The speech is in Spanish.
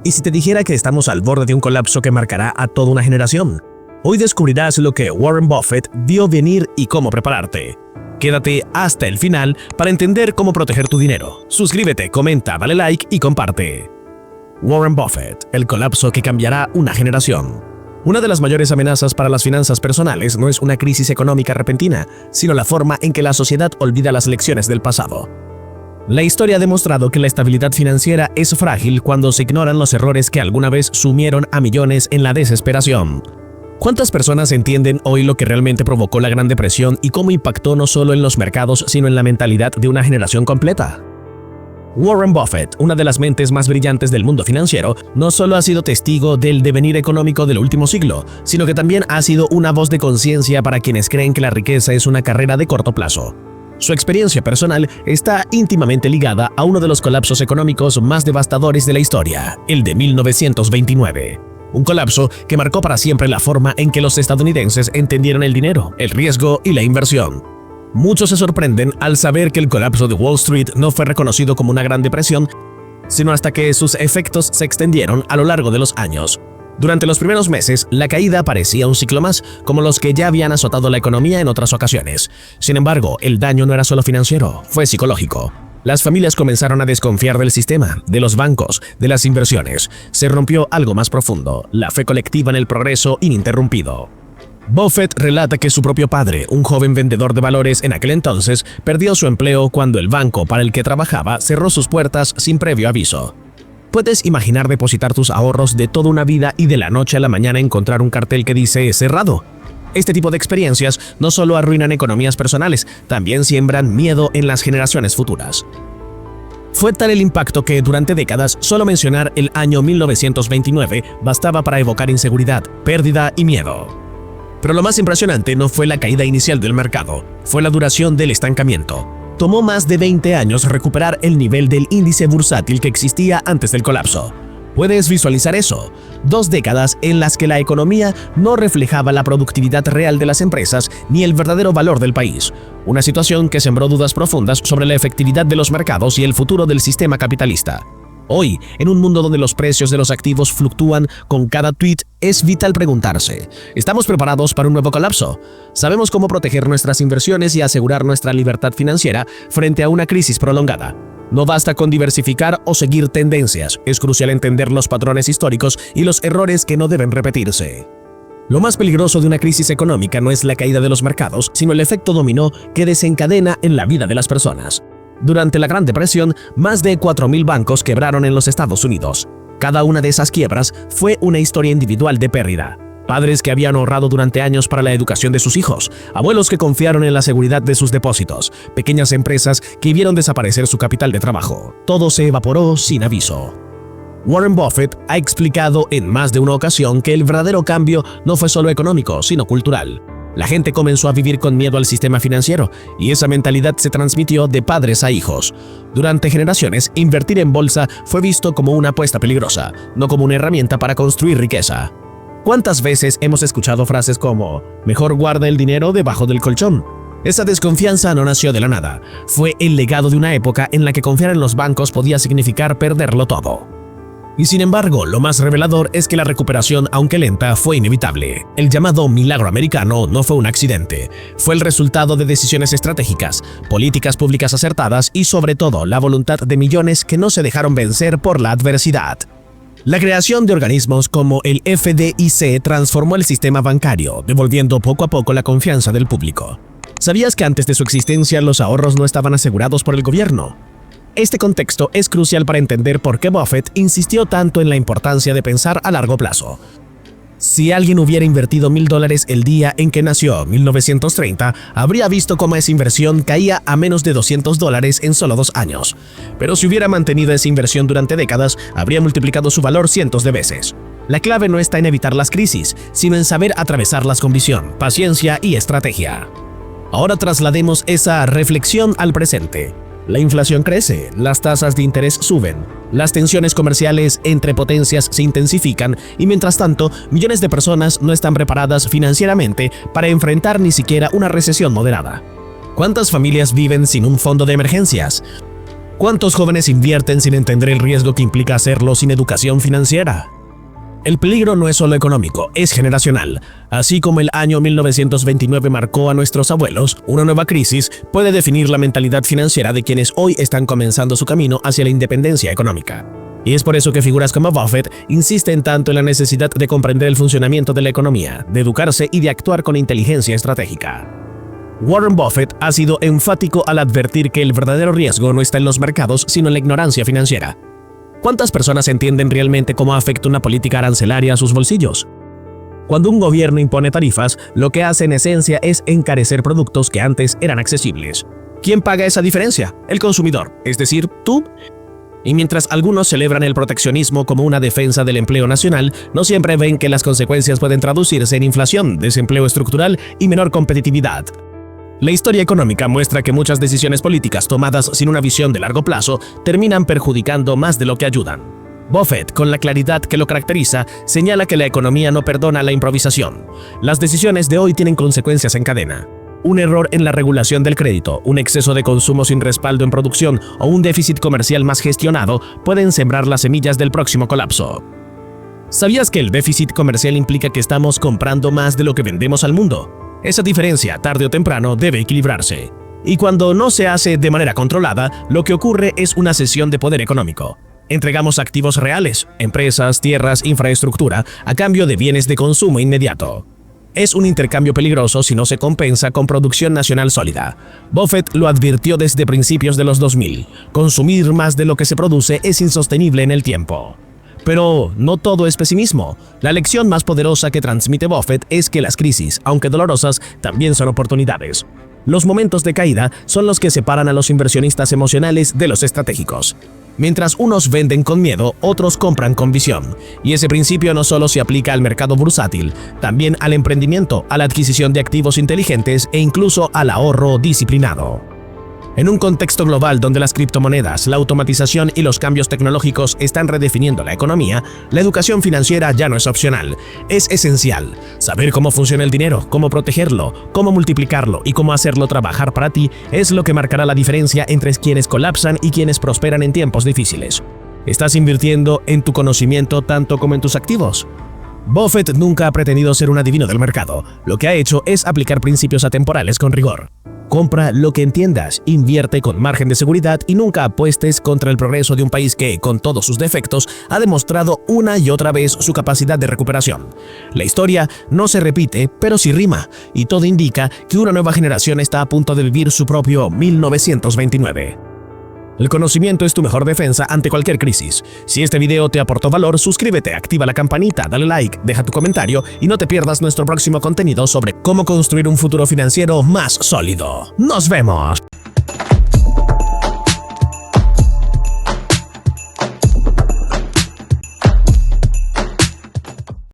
¿Y si te dijera que estamos al borde de un colapso que marcará a toda una generación? Hoy descubrirás lo que Warren Buffett vio venir y cómo prepararte. Quédate hasta el final para entender cómo proteger tu dinero. Suscríbete, comenta, dale like y comparte. Warren Buffett, el colapso que cambiará una generación. Una de las mayores amenazas para las finanzas personales no es una crisis económica repentina, sino la forma en que la sociedad olvida las lecciones del pasado. La historia ha demostrado que la estabilidad financiera es frágil cuando se ignoran los errores que alguna vez sumieron a millones en la desesperación. ¿Cuántas personas entienden hoy lo que realmente provocó la Gran Depresión y cómo impactó no solo en los mercados, sino en la mentalidad de una generación completa? Warren Buffett, una de las mentes más brillantes del mundo financiero, no solo ha sido testigo del devenir económico del último siglo, sino que también ha sido una voz de conciencia para quienes creen que la riqueza es una carrera de corto plazo. Su experiencia personal está íntimamente ligada a uno de los colapsos económicos más devastadores de la historia, el de 1929. Un colapso que marcó para siempre la forma en que los estadounidenses entendieron el dinero, el riesgo y la inversión. Muchos se sorprenden al saber que el colapso de Wall Street no fue reconocido como una gran depresión, sino hasta que sus efectos se extendieron a lo largo de los años. Durante los primeros meses, la caída parecía un ciclo más, como los que ya habían azotado la economía en otras ocasiones. Sin embargo, el daño no era solo financiero, fue psicológico. Las familias comenzaron a desconfiar del sistema, de los bancos, de las inversiones. Se rompió algo más profundo, la fe colectiva en el progreso ininterrumpido. Buffett relata que su propio padre, un joven vendedor de valores en aquel entonces, perdió su empleo cuando el banco para el que trabajaba cerró sus puertas sin previo aviso. ¿Puedes imaginar depositar tus ahorros de toda una vida y de la noche a la mañana encontrar un cartel que dice cerrado? Este tipo de experiencias no solo arruinan economías personales, también siembran miedo en las generaciones futuras. Fue tal el impacto que durante décadas solo mencionar el año 1929 bastaba para evocar inseguridad, pérdida y miedo. Pero lo más impresionante no fue la caída inicial del mercado, fue la duración del estancamiento. Tomó más de 20 años recuperar el nivel del índice bursátil que existía antes del colapso. ¿Puedes visualizar eso? 2 décadas en las que la economía no reflejaba la productividad real de las empresas ni el verdadero valor del país. Una situación que sembró dudas profundas sobre la efectividad de los mercados y el futuro del sistema capitalista. Hoy, en un mundo donde los precios de los activos fluctúan con cada tweet, es vital preguntarse, ¿estamos preparados para un nuevo colapso? ¿Sabemos cómo proteger nuestras inversiones y asegurar nuestra libertad financiera frente a una crisis prolongada? No basta con diversificar o seguir tendencias, es crucial entender los patrones históricos y los errores que no deben repetirse. Lo más peligroso de una crisis económica no es la caída de los mercados, sino el efecto dominó que desencadena en la vida de las personas. Durante la Gran Depresión, más de 4.000 bancos quebraron en los Estados Unidos. Cada una de esas quiebras fue una historia individual de pérdida. Padres que habían ahorrado durante años para la educación de sus hijos, abuelos que confiaron en la seguridad de sus depósitos, pequeñas empresas que vieron desaparecer su capital de trabajo. Todo se evaporó sin aviso. Warren Buffett ha explicado en más de una ocasión que el verdadero cambio no fue solo económico, sino cultural. La gente comenzó a vivir con miedo al sistema financiero y esa mentalidad se transmitió de padres a hijos. Durante generaciones, invertir en bolsa fue visto como una apuesta peligrosa, no como una herramienta para construir riqueza. ¿Cuántas veces hemos escuchado frases como «mejor guarda el dinero debajo del colchón»? Esa desconfianza no nació de la nada, fue el legado de una época en la que confiar en los bancos podía significar perderlo todo. Y sin embargo, lo más revelador es que la recuperación, aunque lenta, fue inevitable. El llamado milagro americano no fue un accidente, fue el resultado de decisiones estratégicas, políticas públicas acertadas y sobre todo la voluntad de millones que no se dejaron vencer por la adversidad. La creación de organismos como el FDIC transformó el sistema bancario, devolviendo poco a poco la confianza del público. ¿Sabías que antes de su existencia los ahorros no estaban asegurados por el gobierno? Este contexto es crucial para entender por qué Buffett insistió tanto en la importancia de pensar a largo plazo. Si alguien hubiera invertido $1,000 el día en que nació, 1930, habría visto cómo esa inversión caía a menos de $200 en solo 2 años. Pero si hubiera mantenido esa inversión durante décadas, habría multiplicado su valor cientos de veces. La clave no está en evitar las crisis, sino en saber atravesarlas con visión, paciencia y estrategia. Ahora traslademos esa reflexión al presente. La inflación crece, las tasas de interés suben, las tensiones comerciales entre potencias se intensifican y mientras tanto, millones de personas no están preparadas financieramente para enfrentar ni siquiera una recesión moderada. ¿Cuántas familias viven sin un fondo de emergencias? ¿Cuántos jóvenes invierten sin entender el riesgo que implica hacerlo sin educación financiera? El peligro no es solo económico, es generacional. Así como el año 1929 marcó a nuestros abuelos, una nueva crisis puede definir la mentalidad financiera de quienes hoy están comenzando su camino hacia la independencia económica. Y es por eso que figuras como Buffett insisten tanto en la necesidad de comprender el funcionamiento de la economía, de educarse y de actuar con inteligencia estratégica. Warren Buffett ha sido enfático al advertir que el verdadero riesgo no está en los mercados, sino en la ignorancia financiera. ¿Cuántas personas entienden realmente cómo afecta una política arancelaria a sus bolsillos? Cuando un gobierno impone tarifas, lo que hace en esencia es encarecer productos que antes eran accesibles. ¿Quién paga esa diferencia? El consumidor, es decir, tú. Y mientras algunos celebran el proteccionismo como una defensa del empleo nacional, no siempre ven que las consecuencias pueden traducirse en inflación, desempleo estructural y menor competitividad. La historia económica muestra que muchas decisiones políticas tomadas sin una visión de largo plazo terminan perjudicando más de lo que ayudan. Buffett, con la claridad que lo caracteriza, señala que la economía no perdona la improvisación. Las decisiones de hoy tienen consecuencias en cadena. Un error en la regulación del crédito, un exceso de consumo sin respaldo en producción o un déficit comercial más gestionado pueden sembrar las semillas del próximo colapso. ¿Sabías que el déficit comercial implica que estamos comprando más de lo que vendemos al mundo? Esa diferencia, tarde o temprano, debe equilibrarse. Y cuando no se hace de manera controlada, lo que ocurre es una cesión de poder económico. Entregamos activos reales, empresas, tierras, infraestructura, a cambio de bienes de consumo inmediato. Es un intercambio peligroso si no se compensa con producción nacional sólida. Buffett lo advirtió desde principios de los 2000. Consumir más de lo que se produce es insostenible en el tiempo. Pero no todo es pesimismo. La lección más poderosa que transmite Buffett es que las crisis, aunque dolorosas, también son oportunidades. Los momentos de caída son los que separan a los inversionistas emocionales de los estratégicos. Mientras unos venden con miedo, otros compran con visión. Y ese principio no solo se aplica al mercado bursátil, también al emprendimiento, a la adquisición de activos inteligentes e incluso al ahorro disciplinado. En un contexto global donde las criptomonedas, la automatización y los cambios tecnológicos están redefiniendo la economía, la educación financiera ya no es opcional, es esencial. Saber cómo funciona el dinero, cómo protegerlo, cómo multiplicarlo y cómo hacerlo trabajar para ti es lo que marcará la diferencia entre quienes colapsan y quienes prosperan en tiempos difíciles. ¿Estás invirtiendo en tu conocimiento tanto como en tus activos? Buffett nunca ha pretendido ser un adivino del mercado. Lo que ha hecho es aplicar principios atemporales con rigor. Compra lo que entiendas, invierte con margen de seguridad y nunca apuestes contra el progreso de un país que, con todos sus defectos, ha demostrado una y otra vez su capacidad de recuperación. La historia no se repite, pero sí rima, y todo indica que una nueva generación está a punto de vivir su propio 1929. El conocimiento es tu mejor defensa ante cualquier crisis. Si este video te aportó valor, suscríbete, activa la campanita, dale like, deja tu comentario y no te pierdas nuestro próximo contenido sobre cómo construir un futuro financiero más sólido. ¡Nos vemos!